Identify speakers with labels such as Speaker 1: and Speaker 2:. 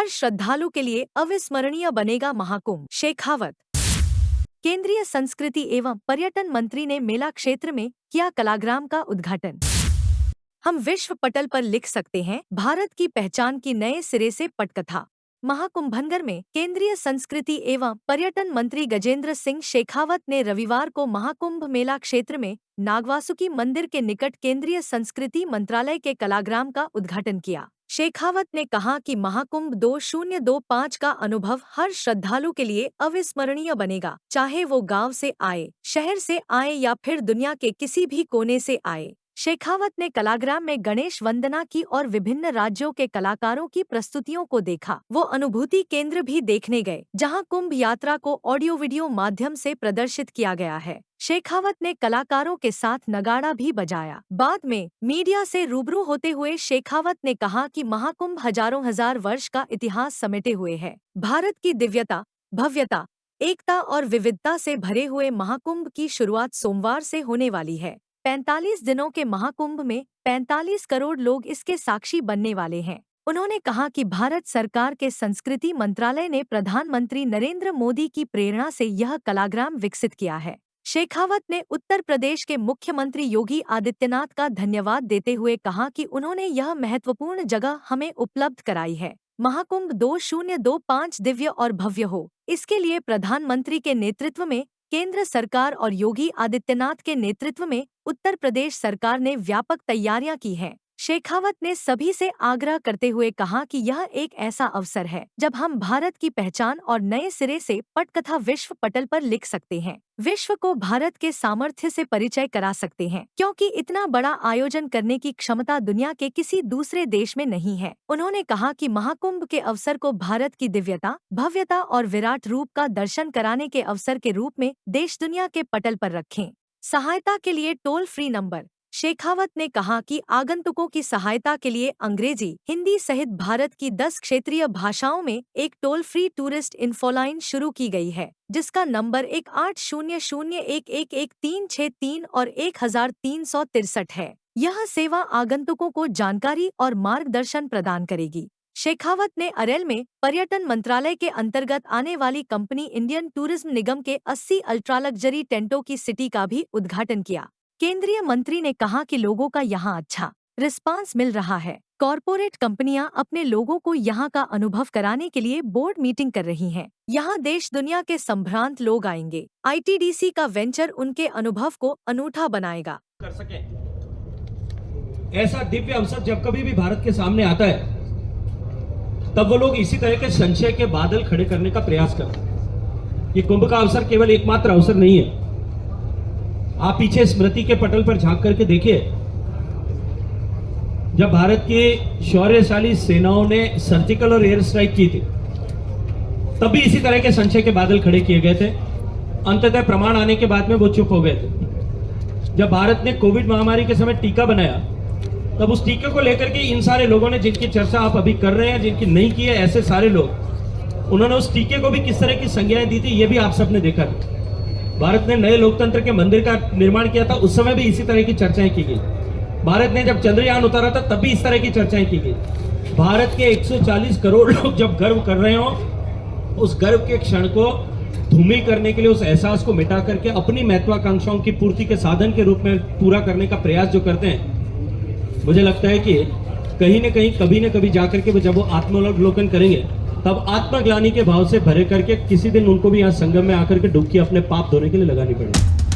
Speaker 1: हर श्रद्धालु के लिए अविस्मरणीय बनेगा महाकुंभ। शेखावत। केंद्रीय संस्कृति एवं पर्यटन मंत्री ने मेला क्षेत्र में किया कलाग्राम का उद्घाटन। हम विश्व पटल पर लिख सकते हैं भारत की पहचान की नए सिरे से पटकथा। महाकुंभनगर में केंद्रीय संस्कृति एवं पर्यटन मंत्री गजेंद्र सिंह शेखावत ने रविवार को महाकुंभ मेला क्षेत्र में नागवासुकी मंदिर के निकट केंद्रीय संस्कृति मंत्रालय के कलाग्राम का उद्घाटन किया। शेखावत ने कहा कि महाकुंभ 2025 का अनुभव हर श्रद्धालु के लिए अविस्मरणीय बनेगा, चाहे वो गांव से आए, शहर से आए या फिर दुनिया के किसी भी कोने से आए। शेखावत ने कलाग्राम में गणेश वंदना की और विभिन्न राज्यों के कलाकारों की प्रस्तुतियों को देखा। वो अनुभूति केंद्र भी देखने गए, जहां कुंभ यात्रा को ऑडियो वीडियो माध्यम से प्रदर्शित किया गया है। शेखावत ने कलाकारों के साथ नगाड़ा भी बजाया। बाद में मीडिया से रूबरू होते हुए शेखावत ने कहा कि महाकुंभ हजारों हजार वर्ष का इतिहास समेटे हुए है। भारत की दिव्यता, भव्यता, एकता और विविधता से भरे हुए महाकुंभ की शुरुआत सोमवार से होने वाली है। 45 दिनों के महाकुंभ में 45 करोड़ लोग इसके साक्षी बनने वाले हैं। उन्होंने कहा कि भारत सरकार के संस्कृति मंत्रालय ने प्रधानमंत्री नरेंद्र मोदी की प्रेरणा से यह कलाग्राम विकसित किया है। शेखावत ने उत्तर प्रदेश के मुख्यमंत्री योगी आदित्यनाथ का धन्यवाद देते हुए कहा कि उन्होंने यह महत्वपूर्ण जगह हमें उपलब्ध कराई है। महाकुंभ 2025 दिव्य और भव्य हो, इसके लिए प्रधानमंत्री के नेतृत्व में केंद्र सरकार और योगी आदित्यनाथ के नेतृत्व में उत्तर प्रदेश सरकार ने व्यापक तैयारियां की हैं। शेखावत ने सभी से आग्रह करते हुए कहा कि यह एक ऐसा अवसर है जब हम भारत की पहचान और नए सिरे से पटकथा विश्व पटल पर लिख सकते हैं, विश्व को भारत के सामर्थ्य से परिचय करा सकते हैं, क्योंकि इतना बड़ा आयोजन करने की क्षमता दुनिया के किसी दूसरे देश में नहीं है। उन्होंने कहा कि महाकुंभ के अवसर को भारत की दिव्यता, भव्यता और विराट रूप का दर्शन कराने के अवसर के रूप में देश दुनिया के पटल पर रखें। सहायता के लिए टोल फ्री नंबर। शेखावत ने कहा कि आगंतुकों की सहायता के लिए अंग्रेजी, हिंदी सहित भारत की 10 क्षेत्रीय भाषाओं में एक टोल फ्री टूरिस्ट इन्फोलाइन शुरू की गई है, जिसका नंबर 1800111363 और 1363 है। यह सेवा आगंतुकों को जानकारी और मार्गदर्शन प्रदान करेगी। शेखावत ने अरेल में पर्यटन मंत्रालय के अंतर्गत आने वाली कंपनी इंडियन टूरिज्म निगम के 80 अल्ट्रा लग्जरी टेंटों की सिटी का भी उद्घाटन किया। केंद्रीय मंत्री ने कहा कि लोगों का यहां अच्छा रिस्पांस मिल रहा है। कॉरपोरेट कंपनियां अपने लोगों को यहां का अनुभव कराने के लिए बोर्ड मीटिंग कर रही हैं। यहां देश दुनिया के संभ्रांत लोग आएंगे। आईटीडीसी का वेंचर उनके अनुभव को अनूठा बनाएगा।
Speaker 2: कर सके ऐसा दिव्य अवसर जब कभी भी भारत के सामने आता है, तब वो लोग इसी तरह के संशय के बादल खड़े करने का प्रयास करते हैं। ये कुंभ का अवसर केवल एकमात्र अवसर नहीं है। आप पीछे स्मृति के पटल पर झांक करके देखिए, जब भारत की शौर्यशाली सेनाओं ने सर्जिकल और एयर स्ट्राइक की थी, तब भी इसी तरह के संशय के बादल खड़े किए गए थे। अंततः प्रमाण आने के बाद में वो चुप हो गए थे। जब भारत ने कोविड महामारी के समय टीका बनाया, तब उस टीके को लेकर के इन सारे लोगों ने, जिनकी चर्चा आप अभी कर रहे हैं, जिनकी नहीं की है, ऐसे सारे लोग, उन्होंने उस टीके को भी किस तरह की संज्ञाएं दी थी, ये भी आप सबने देखा था। भारत ने नए लोकतंत्र के मंदिर का निर्माण किया था, उस समय भी इसी तरह की चर्चाएं की गई। भारत ने जब चंद्रयान उतारा था, तब भी इस तरह की चर्चाएं की गई। भारत के 140 करोड़ लोग जब गर्व कर रहे हो, उस गर्व के क्षण को धूमिल करने के लिए, उस एहसास को मिटा करके अपनी महत्वाकांक्षाओं की पूर्ति के साधन के रूप में पूरा करने का प्रयास जो करते हैं, मुझे लगता है कि कहीं न कहीं, कभी न कभी जाकर के जब वो आत्मावलोकन करेंगे, तब आत्मग्लानि के भाव से भरे करके किसी दिन उनको भी यहाँ संगम में आकर के डुबकी अपने पाप धोने के लिए लगानी पड़ेगी।